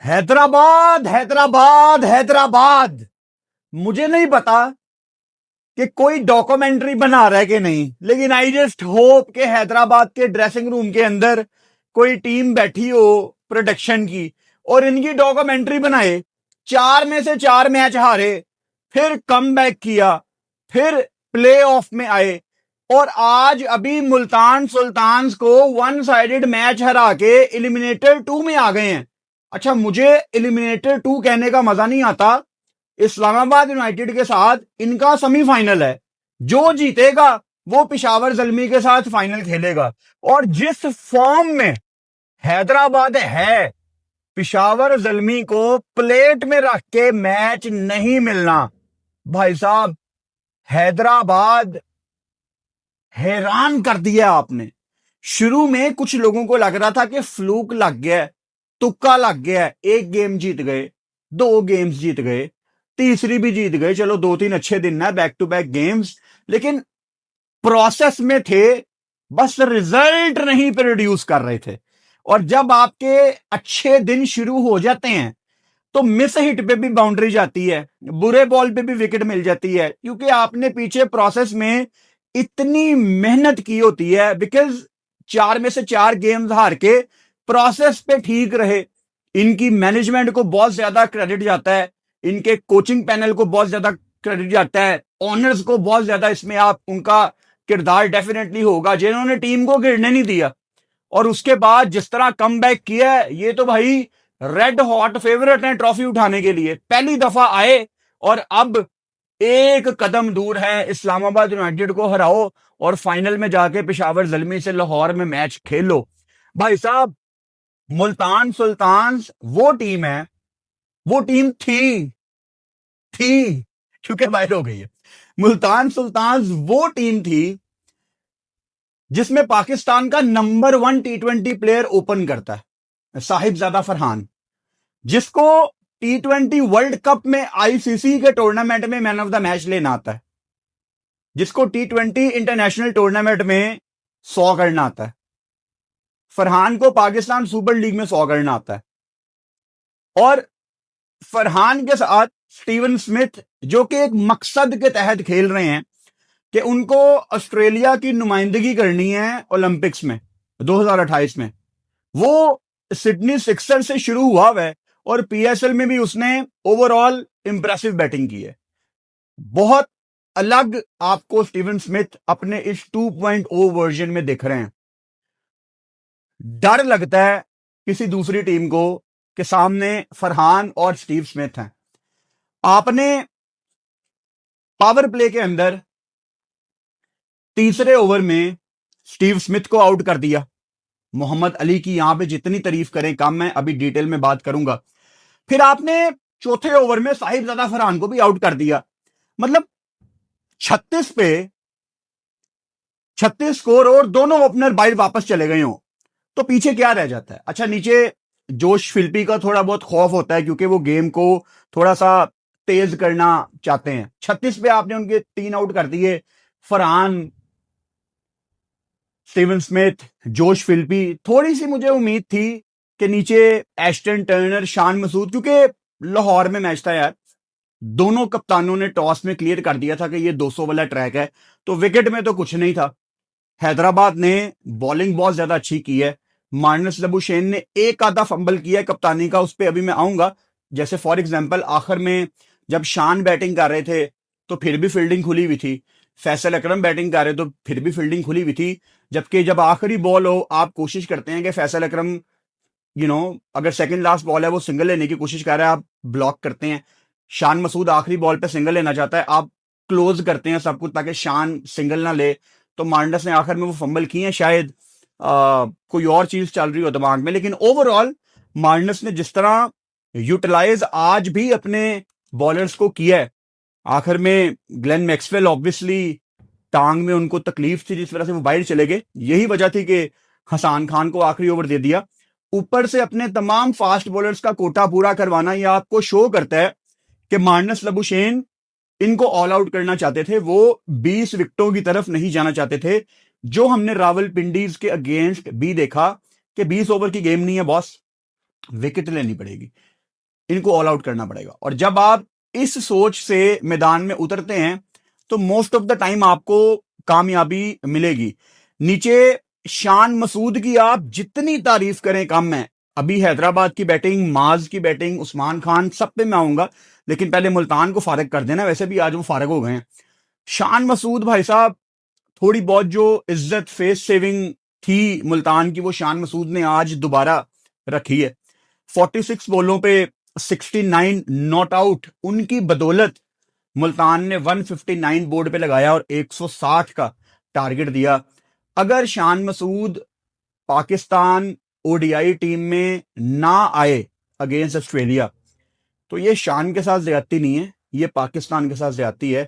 हैदराबाद हैदराबाद हैदराबाद। मुझे नहीं पता कि कोई डॉक्यूमेंट्री बना रहा है कि नहीं, लेकिन आई जस्ट होप कि हैदराबाद के ड्रेसिंग रूम के अंदर कोई टीम बैठी हो प्रोडक्शन की और इनकी डॉक्यूमेंट्री बनाए। 4 में से 4 मैच हारे, फिर कम बैक किया, फिर प्ले ऑफ में आए और आज अभी मुल्तान सुल्तान्स को वन साइडेड मैच हरा के एलिमिनेटर 2 में आ गए हैं। अच्छा, मुझे एलिमिनेटर 2 कहने का मजा नहीं आता। इस्लामाबाद यूनाइटेड के साथ इनका सेमीफाइनल है, जो जीतेगा वो पिशावर ज़ल्मी के साथ फाइनल खेलेगा। और जिस फॉर्म में हैदराबाद है, पिशावर ज़ल्मी को प्लेट में रख के मैच नहीं मिलना। भाई साहब, हैदराबाद हैरान कर दिया आपने। शुरू में कुछ लोगों को लग रहा था कि फ्लूक लग गया, तुक्का लग गया। एक गेम जीत गए, 2 गेम्स जीत गए, तीसरी भी जीत गए, चलो 2-3 अच्छे दिन ना, बैक टू बैक गेम्स, लेकिन प्रोसेस में थे, बस रिजल्ट नहीं प्रोड्यूस कर रहे थे। और जब आपके अच्छे दिन शुरू हो जाते हैं तो मिस हिट पे भी बाउंड्री जाती है, बुरे बॉल पे भी विकेट मिल जाती है, क्योंकि आपने पीछे प्रोसेस में इतनी मेहनत की होती है। बिकॉज 4 में से 4 गेम्स हार के प्रोसेस पे ठीक रहे। इनकी मैनेजमेंट को बहुत ज्यादा क्रेडिट जाता है, इनके कोचिंग पैनल को बहुत ज्यादा क्रेडिट जाता है, ऑनर्स को बहुत ज्यादा इसमें आप उनका किरदार डेफिनेटली होगा, जिन्होंने टीम को गिरने नहीं दिया। और उसके बाद जिस तरह कम बैक किया है, ये तो भाई रेड हॉट फेवरेट है ट्रॉफी उठाने के लिए। पहली दफा आए और अब एक कदम दूर है, इस्लामाबाद यूनाइटेड को हराओ और फाइनल में जाके पिशावर ज़ल्मी से लाहौर में मैच खेलो। भाई साहब, मुल्तान सुल्तान्स वो टीम है, वो टीम थी क्योंकि बाहर हो गई है। मुल्तान सुल्तान्स वो टीम थी जिसमें पाकिस्तान का नंबर 1 T20 प्लेयर ओपन करता है, साहिबजादा फरहान, जिसको T20 वर्ल्ड कप में आईसीसी के टूर्नामेंट में मैन ऑफ द मैच लेना आता है, जिसको T20 इंटरनेशनल टूर्नामेंट में 100 करना आता है। फरहान को पाकिस्तान सुपर लीग में 100 करना आता है। और फरहान के साथ स्टीवन स्मिथ, जो कि एक मकसद के तहत खेल रहे हैं कि उनको ऑस्ट्रेलिया की नुमाइंदगी करनी है ओलंपिक्स में 2028 में। वो सिडनी सिक्सर से शुरू हुआ है और पीएसएल में भी उसने ओवरऑल इंप्रेसिव बैटिंग की है। बहुत अलग आपको स्टीवन स्मिथ अपने इस 2.0 वर्जन में दिख रहे हैं। डर लगता है किसी दूसरी टीम को कि सामने फरहान और स्टीव स्मिथ हैं। आपने पावर प्ले के अंदर तीसरे ओवर में स्टीव स्मिथ को आउट कर दिया। मोहम्मद अली की यहां पे जितनी तारीफ करें कम है, अभी डिटेल में बात करूंगा। फिर आपने चौथे ओवर में साहिबजादा फरहान को भी आउट कर दिया। मतलब 36 पे 36 स्कोर और दोनों ओपनर बाहर वापस चले गए हो तो पीछे क्या रह जाता है? अच्छा, नीचे जोश फिल्पी का थोड़ा बहुत खौफ होता है क्योंकि वो गेम को थोड़ा सा तेज करना चाहते हैं। 36 पे आपने उनके 3 आउट कर दिए, फरहान, स्टीवन स्मिथ, जोश फिल्पी। थोड़ी सी मुझे उम्मीद थी कि नीचे एस्टन टर्नर, शान मसूद, क्योंकि लाहौर में मैच था यार, दोनों कप्तानों ने टॉस में क्लियर कर दिया था कि ये 200 वाला ट्रैक है, तो विकेट में तो कुछ नहीं था। हैदराबाद ने बॉलिंग बहुत ज्यादा अच्छी की है। मार्नस लबुशेन ने एक आधा फंबल किया है कप्तानी का, उस पर अभी मैं आऊंगा। जैसे फॉर एग्जाम्पल आखिर में जब शान बैटिंग कर रहे थे तो फिर भी फील्डिंग खुली हुई थी, फैसल अकरम बैटिंग कर रहे तो फिर भी फील्डिंग खुली हुई थी। जबकि जब आखिरी बॉल हो, आप कोशिश करते हैं कि फैसल अकरम अगर सेकंड लास्ट बॉल है वो सिंगल लेने की कोशिश कर रहा है, आप ब्लॉक करते हैं। शान मसूद आखिरी बॉल पे सिंगल लेना चाहता है, आप क्लोज करते हैं सब कुछ ताकि शान सिंगल ना ले। तो मार्नस ने आखिर में वो फंबल किए हैं, शायद कोई और चीज चल रही हो दिमाग में। लेकिन ओवरऑल मार्नस ने जिस तरह यूटिलाइज आज भी अपने बॉलर्स को किया है, आखिर में ग्लेन मैक्सवेल ऑब्वियसली टांग में उनको तकलीफ थी जिस वजह से वो बाहर चले गए, यही वजह थी कि हसान खान को आखिरी ओवर दे दिया। ऊपर से अपने तमाम फास्ट बॉलर्स का कोटा पूरा करवाना, यह आपको शो करता है कि मार्नस लबुशेन इनको ऑल आउट करना चाहते थे। वो 20 विकेटों की तरफ नहीं जाना चाहते थे, जो हमने रावलपिंडीज के अगेंस्ट भी देखा कि 20 ओवर की गेम नहीं है बॉस, विकेट लेनी पड़ेगी। इनको ऑल आउट करना पड़ेगा। और जब आप इस सोच से मैदान में उतरते हैं तो मोस्ट ऑफ द टाइम आपको कामयाबी मिलेगी। नीचे शान मसूद की आप जितनी तारीफ करें कम है। अभी हैदराबाद की बैटिंग, माज की बैटिंग, उस्मान खान, सब पे मैं आऊंगा, लेकिन पहले मुल्तान को फारिग कर देना। वैसे भी आज वो फारिग हो गए हैं। शान मसूद भाई साहब, थोड़ी बहुत जो इज्जत फेस सेविंग थी मुल्तान की, वो शान मसूद ने आज दोबारा रखी है। 46 बॉलों पे 69 नॉट आउट, उनकी बदौलत मुल्तान ने 159 बोर्ड पे लगाया और 160 का टारगेट दिया। अगर शान मसूद पाकिस्तान ओडीआई टीम में ना आए अगेंस्ट ऑस्ट्रेलिया, तो ये शान के साथ ज्यादती नहीं है, ये पाकिस्तान के साथ ज्यादती है।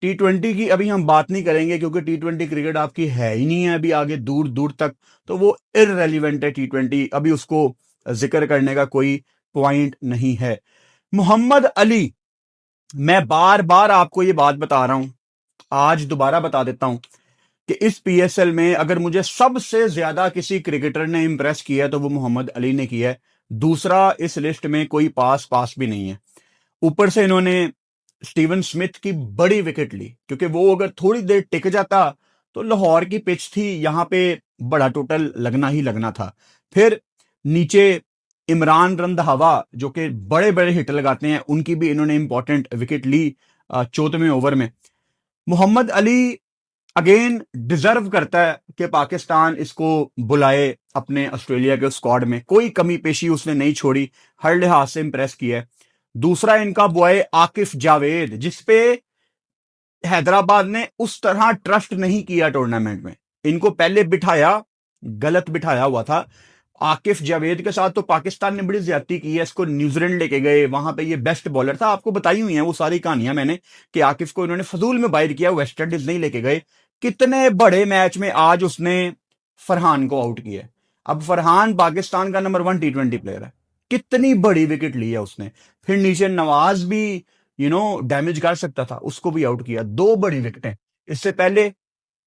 T20 की अभी हम बात नहीं करेंगे क्योंकि T20 क्रिकेट आपकी है ही नहीं है अभी आगे दूर दूर तक, तो वो इररेलीवेंट है T20, अभी उसको जिक्र करने का कोई पॉइंट नहीं है। मोहम्मद अली, मैं बार बार आपको ये बात बता रहा हूं, आज दोबारा बता देता हूं कि इस पीएसएल में अगर मुझे सबसे ज्यादा किसी क्रिकेटर ने इंप्रेस किया है तो वो मोहम्मद अली ने किया है। दूसरा इस लिस्ट में कोई पास भी नहीं है। ऊपर से इन्होंने स्टीवन स्मिथ की बड़ी विकेट ली, क्योंकि वो अगर थोड़ी देर टिक जाता तो लाहौर की पिच थी, यहां पे बड़ा टोटल लगना ही लगना था। फिर नीचे इमरान रंधावा जो कि बड़े बड़े हिट लगाते हैं, उनकी भी इन्होंने इंपॉर्टेंट विकेट ली 14वें ओवर में। मोहम्मद अली अगेन डिजर्व करता है कि पाकिस्तान इसको बुलाए अपने ऑस्ट्रेलिया के स्क्वाड में। कोई कमी पेशी उसने नहीं छोड़ी, हर लिहाज से इंप्रेस किया है। दूसरा इनका बॉय आकिफ जावेद, जिसपे हैदराबाद ने उस तरह ट्रस्ट नहीं किया टूर्नामेंट में, इनको पहले बिठाया, गलत बिठाया हुआ था। आकिफ जावेद के साथ तो पाकिस्तान ने बड़ी ज्यादती की है, इसको न्यूजीलैंड लेके गए, वहां पे ये बेस्ट बॉलर था, आपको बताई हुई है वो सारी कहानियां मैंने कि आकिफ को इन्होंने फजूल में बाहर किया, वेस्ट इंडीज नहीं लेके गए। कितने बड़े मैच में आज उसने फरहान को आउट किया। अब फरहान पाकिस्तान का नंबर 1 T20 प्लेयर है, कितनी बड़ी विकेट ली है उसने। फिर नीचे नवाज भी डैमेज कर सकता था, उसको भी आउट किया, 2 बड़ी विकेटें। इससे पहले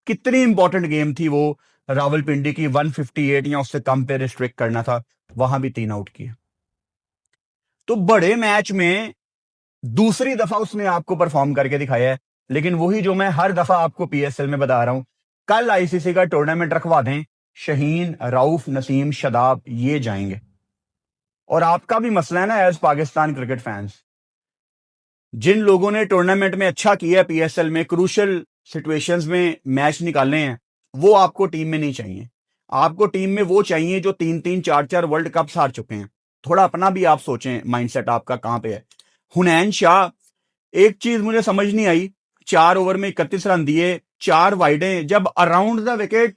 कितनी इंपॉर्टेंट गेम थी वो रावलपिंडी की, 158 या उससे कम पे रिस्ट्रिक्ट करना था, वहां भी 3 आउट किए। तो बड़े मैच में दूसरी दफा उसने आपको परफॉर्म करके दिखाया है। लेकिन वही जो मैं हर दफा आपको पीएसएल में बता रहा हूं, कल आईसीसी का टूर्नामेंट रखवा दें, शहीन, राउफ, नसीम, शदाब ये जाएंगे। और आपका भी मसला है ना एज पाकिस्तान क्रिकेट फैंस, जिन लोगों ने टूर्नामेंट में अच्छा किया है, पीएसएल में क्रूशल सिचुएशंस में मैच निकालने हैं, वो आपको टीम में नहीं चाहिए। आपको टीम में वो चाहिए जो 3-3, 4-4 वर्ल्ड कप हार चुके हैं। थोड़ा अपना भी आप सोचें, माइंडसेट आपका कहां पे है। हुनैन शाह, एक चीज मुझे समझ नहीं आई, 4 ओवर में 31 रन दिए, 4 वाइडें, जब अराउंड द विकेट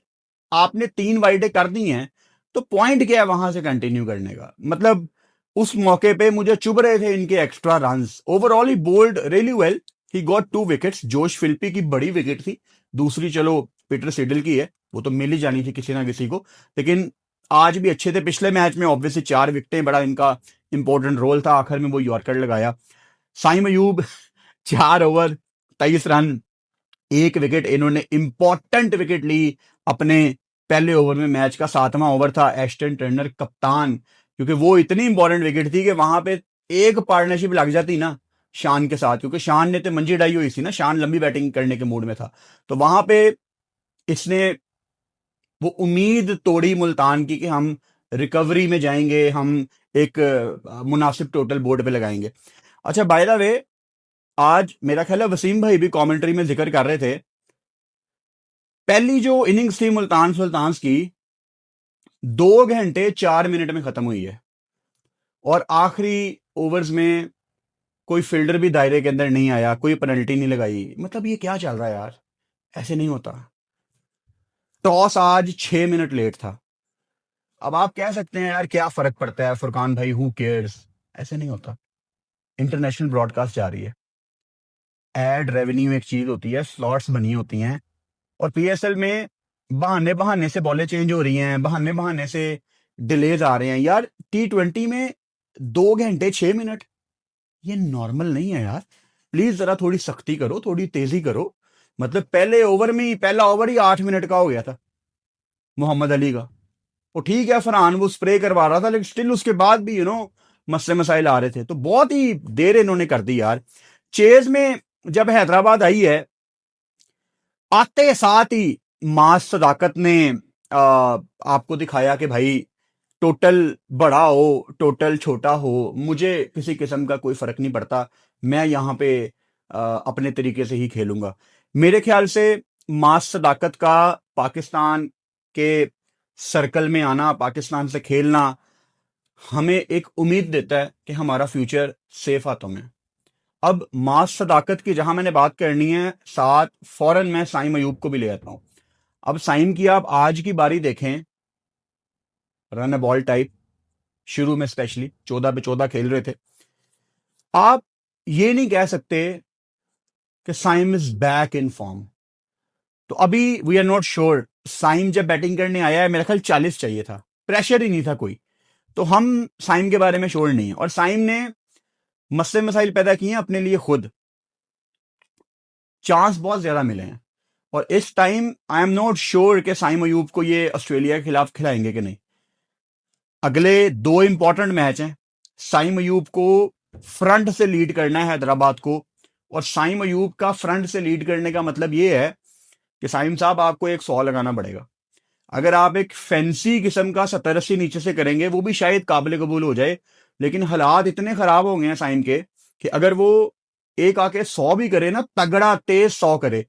आपने 3 वाइडें कर दी हैं, तो पॉइंट क्या है वहां से कंटिन्यू करने का। मतलब उस मौके पे मुझे चुभ रहे थे इनके extra runs. Overall he bowled really well, he got 2 wickets. Josh Philippe की बड़ी विकेट थी, दूसरी चलो पीटर सिडल की है, वो तो मिल ही जानी थी किसी ना किसी को, लेकिन आज भी अच्छे थे। पिछले मैच में ऑब्वियसली 4 विकेटें, बड़ा इनका इंपॉर्टेंट रोल था, आखिर में वो यॉर्कर लगाया। Saim Ayub 4 over 23 run, 1 wicket, इन्होंने इंपॉर्टेंट विकेट ली अपने पहले ओवर में। मैच का 7वां ओवर था, एस्टन टर्नर कप्तान, क्योंकि वो इतनी इंपॉर्टेंट विकेट थी कि वहां पे एक पार्टनरशिप लग जाती ना शान के साथ, क्योंकि शान ने तो मंजी डाई हुई थी ना, शान लंबी बैटिंग करने के मूड में था, तो वहां पे इसने वो उम्मीद तोड़ी मुल्तान की कि हम रिकवरी में जाएंगे, हम एक मुनासिब टोटल बोर्ड पे लगाएंगे। अच्छा, बाय द वे, आज मेरा ख्याल है वसीम भाई भी कमेंट्री में जिक्र कर रहे थे, पहली जो इनिंग्स थी मुल्तान सुल्तान्स की 2 घंटे 4 मिनट में खत्म हुई है, और आखिरी ओवर्स में कोई फील्डर भी दायरे के अंदर नहीं आया, कोई पेनल्टी नहीं लगाई। मतलब ये क्या चल रहा है यार, ऐसे नहीं होता। टॉस आज 6 मिनट लेट था। अब आप कह सकते हैं यार क्या फर्क पड़ता है फुरकान भाई, हु केयर्स, ऐसे नहीं होता। इंटरनेशनल ब्रॉडकास्ट जा रही है, एड रेवेन्यू एक चीज होती है, स्लॉट्स बनी होती हैं, और पीएसएल में बहाने बहाने से बॉलें चेंज हो रही हैं, बहाने बहाने से डिलेज आ रहे हैं। यार T20 में 2 घंटे 6 मिनट, ये नॉर्मल नहीं है यार। प्लीज जरा थोड़ी सख्ती करो, थोड़ी तेजी करो। मतलब पहले ओवर में ही, पहला ओवर ही 8 मिनट का हो गया था मोहम्मद अली का। वो ठीक है फरहान वो स्प्रे करवा रहा था, लेकिन स्टिल उसके बाद भी मसले मसाइल आ रहे थे, तो बहुत ही देर इन्होंने कर दी यार। चेज में जब हैदराबाद आई है, आते साथ ही मास सदाकत ने आपको दिखाया कि भाई टोटल बड़ा हो टोटल छोटा हो, मुझे किसी किस्म का कोई फर्क नहीं पड़ता, मैं यहाँ पे अपने तरीके से ही खेलूंगा। मेरे ख्याल से मास सदाकत का पाकिस्तान के सर्कल में आना, पाकिस्तान से खेलना हमें एक उम्मीद देता है कि हमारा फ्यूचर सेफ हाथों में। अब मास सदाकत की जहां मैंने बात करनी है, साथ फौरन मैं साइम अयूब को भी ले आता हूं। अब साइम की आप आज की बारी देखें, रन अ बॉल टाइप, शुरू में स्पेशली 14 पे 14 खेल रहे थे। आप ये नहीं कह सकते कि Saim is back in form. तो अभी we are not sure. Saim जब बैटिंग करने आया है, मेरा ख्याल 40 चाहिए था, प्रेशर ही नहीं था कोई, तो हम साइम के बारे में श्योर नहीं है। और साइम ने मसले मसाइल पैदा किए हैं अपने लिए खुद, चांस बहुत ज्यादा मिले हैं, और इस time I am not sure कि साइम अयूब को ये ऑस्ट्रेलिया के खिलाफ खिलाएंगे कि नहीं। अगले 2 इंपॉर्टेंट मैच हैं, साइम अयूब को फ्रंट से लीड करना है हैदराबाद को, और साइम अयूब का फ्रंट से लीड करने का मतलब ये है कि साइम साहब आपको एक 100 लगाना पड़ेगा। अगर आप एक फैंसी किस्म का 70-80 नीचे से करेंगे, वो भी शायद काबिल कबूल हो जाए, लेकिन हालात इतने खराब हो गए हैं साइम के कि अगर वो एक आके 100 भी करे ना, तगड़ा तेज 100 करे,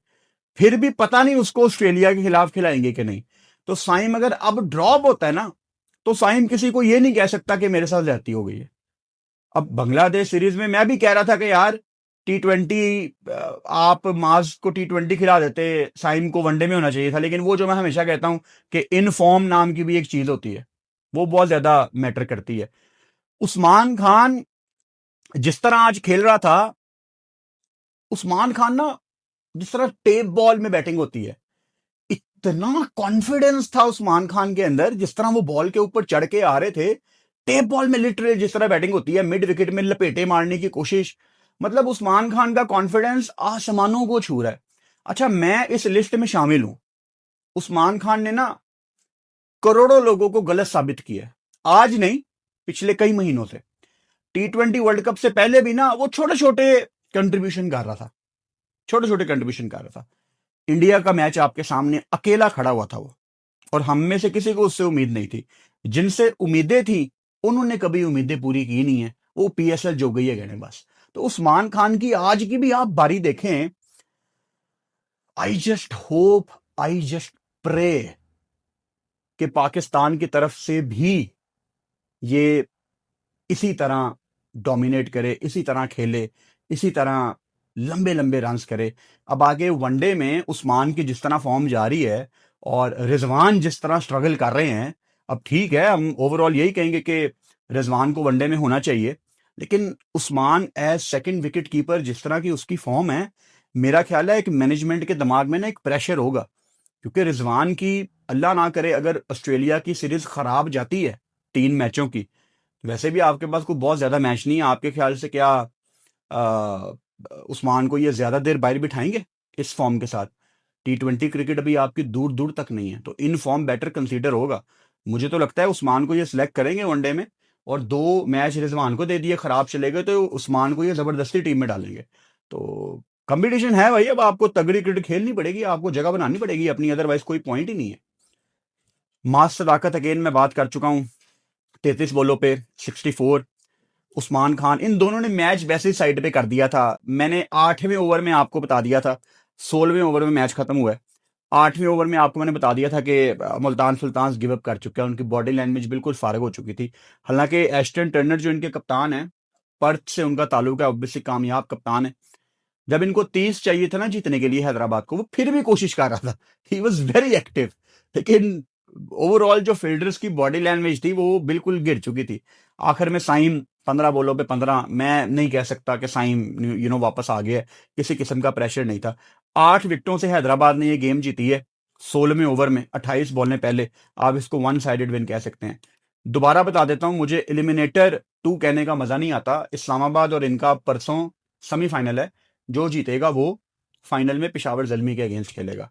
फिर भी पता नहीं उसको ऑस्ट्रेलिया के खिलाफ खिलाएंगे कि नहीं। तो साइम अगर अब ड्रॉप होता है ना, तो साइम किसी को ये नहीं कह सकता कि मेरे साथ जाती हो गई है। अब बांग्लादेश सीरीज में मैं भी कह रहा था कि यार T20, आप माज को T20 खिला देते, साइम को वनडे में होना चाहिए था। लेकिन वो जो मैं हमेशा कहता हूं कि इन फॉर्म नाम की भी एक चीज होती है, वो बहुत ज्यादा मैटर करती है। उस्मान खान जिस तरह आज खेल रहा था, उस्मान खान ना, जिस तरह टेप बॉल में बैटिंग होती है, इतना कॉन्फिडेंस था उस्मान खान के अंदर, जिस तरह वो बॉल के ऊपर चढ़ के आ रहे थे। टेप बॉल में लिटरली जिस तरह बैटिंग होती है, मिड विकेट में लपेटे मारने की कोशिश, मतलब उस्मान खान का कॉन्फिडेंस आसमानों को छू रहा है। अच्छा, मैं इस लिस्ट में शामिल हूं। उस्मान खान ने ना करोड़ों लोगों को गलत साबित किया है, आज नहीं, पिछले कई महीनों से। T20 वर्ल्ड कप से पहले भी ना वो छोटे छोटे कंट्रीब्यूशन कर रहा था, छोटे छोटे कंट्रीब्यूशन कर रहा था। इंडिया का मैच आपके सामने अकेला खड़ा हुआ था वो, और हम में से किसी को उससे उम्मीद नहीं थी। जिनसे उम्मीदें थी, उन्होंने कभी उम्मीदें पूरी की नहीं है, वो PSL जो गई है कहने बस। तो उस्मान खान की आज की भी आप बारी देखें, I just hope, I just pray कि पाकिस्तान की तरफ से भी ये इसी तरह डोमिनेट करे, इसी तरह खेले, इसी तरह लंबे लंबे रन्स करे। अब आगे वनडे में उस्मान की जिस तरह फॉर्म जारी है और रिजवान जिस तरह स्ट्रगल कर रहे हैं, अब ठीक है, हम ओवरऑल यही कहेंगे कि रिजवान को वनडे में होना चाहिए, लेकिन Usman as second wicket keeper जिस तरह की उसकी फॉर्म है, मेरा ख्याल है एक मैनेजमेंट के दिमाग में ना एक प्रेशर होगा, क्योंकि रिजवान की, अल्लाह ना करे अगर ऑस्ट्रेलिया की सीरीज खराब जाती है 3 मैचों की, वैसे भी आपके पास कोई बहुत ज्यादा मैच नहीं है, आपके ख्याल से क्या आ, उस्मान को ये ज्यादा देर बाहर बिठाएंगे इस फॉर्म के साथ? T20 क्रिकेट अभी आपकी दूर दूर तक नहीं है, तो इन फॉर्म बेटर कंसीडर होगा। मुझे तो लगता है उस्मान को ये सिलेक्ट करेंगे वनडे में, और 2 मैच रिजवान को दे दिए, खराब चले गए तो उस्मान को ये जबरदस्ती टीम में डालेंगे। तो कंपटीशन है भाई, अब आपको तगड़ी क्रिकेट खेलनी पड़ेगी, आपको जगह बनानी पड़ेगी अपनी, अदरवाइज कोई पॉइंट ही नहीं है। मास सदाकत अगेन मैं बात कर चुका हूं, 33 बॉलों पे 64। उस्मान खान, इन दोनों ने मैच वैसे साइड पे कर दिया था। मैंने 8वें ओवर में आपको बता दिया था, 16वें ओवर में मैच खत्म हुआ है, 8वें ओवर में आपको मैंने बता दिया था कि मुल्तान सुल्तान गिव अप कर चुके हैं, उनकी बॉडी लैंग्वेज बिल्कुल फारग हो चुकी थी। हालांकि एस्टन टर्नर जो इनके कप्तान है, पर्थ से उनका ताल्लुक है, ऑब्वियसली कामयाब कप्तान है। जब इनको 30 चाहिए था ना जीतने के लिए हैदराबाद को, वो फिर भी कोशिश कर रहा था, ही वॉज वेरी एक्टिव, लेकिन ओवरऑल जो फील्डर्स की बॉडी लैंग्वेज थी वो बिल्कुल गिर चुकी थी। आखिर में साइम 15 बॉलों पे 15, मैं नहीं कह सकता कि साइम वापस आ गया, किसी किस्म का प्रेशर नहीं था। 8 विकेटों से हैदराबाद ने ये गेम जीती है 16वें ओवर में, 28 बॉल ने पहले। आप इसको वन साइडेड विन कह सकते हैं। दोबारा बता देता हूं, मुझे एलिमिनेटर 2 कहने का मजा नहीं आता। इस्लामाबाद और इनका परसों सेमीफाइनल है, जो जीतेगा वो फाइनल में पेशावर जल्मी के अगेंस्ट खेलेगा।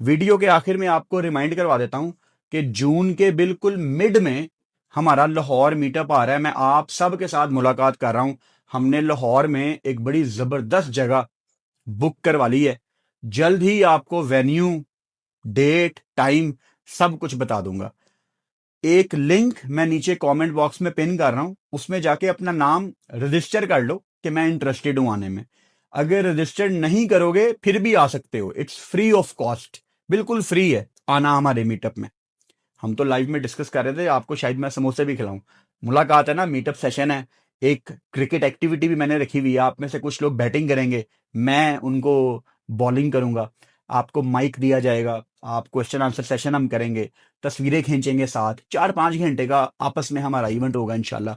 वीडियो के आखिर में आपको रिमाइंड करवा देता हूं कि जून के बिल्कुल मिड में हमारा लाहौर मीटअप आ रहा है। मैं आप सब के साथ मुलाकात कर रहा हूं। हमने लाहौर में एक बड़ी जबरदस्त जगह बुक करवा ली है। जल्द ही आपको वेन्यू, डेट, टाइम सब कुछ बता दूंगा। एक लिंक मैं नीचे कमेंट बॉक्स में पिन कर रहा हूं, उसमें जाके अपना नाम रजिस्टर कर लो कि मैं इंटरेस्टेड हूं आने में। अगर रजिस्टर नहीं करोगे फिर भी आ सकते हो, इट्स फ्री ऑफ कॉस्ट, बिल्कुल फ्री है आना हमारे मीटअप में। हम तो लाइव में डिस्कस कर रहे थे, आपको शायद मैं समोसे भी खिलाऊं। मुलाकात है ना, मीटअप सेशन है। एक क्रिकेट एक्टिविटी भी मैंने रखी हुई है, आप में से कुछ लोग बैटिंग करेंगे, मैं उनको बॉलिंग करूंगा। आपको माइक दिया जाएगा, आप क्वेश्चन आंसर सेशन हम करेंगे, तस्वीरें खींचेंगे साथ, 4-5 घंटे का आपस में हमारा इवेंट होगा इंशाल्लाह।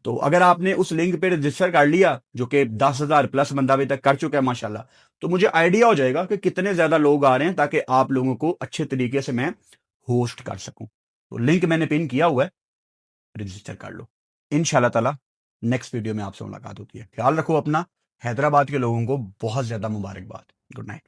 तो अगर आपने उस लिंक पे रजिस्टर कर लिया, जो कि 10,000 प्लस बंदा अभी तक कर चुका है माशाल्लाह, तो मुझे आइडिया हो जाएगा कि कितने ज्यादा लोग आ रहे हैं, ताकि आप लोगों को अच्छे तरीके से मैं होस्ट कर सकूं। तो लिंक मैंने पिन किया हुआ है, रजिस्टर कर लो। इंशाल्लाह ताला नेक्स्ट वीडियो में आपसे मुलाकात होती है। ख्याल रखो अपना। हैदराबाद के लोगों को बहुत ज्यादा मुबारकबाद। Good night.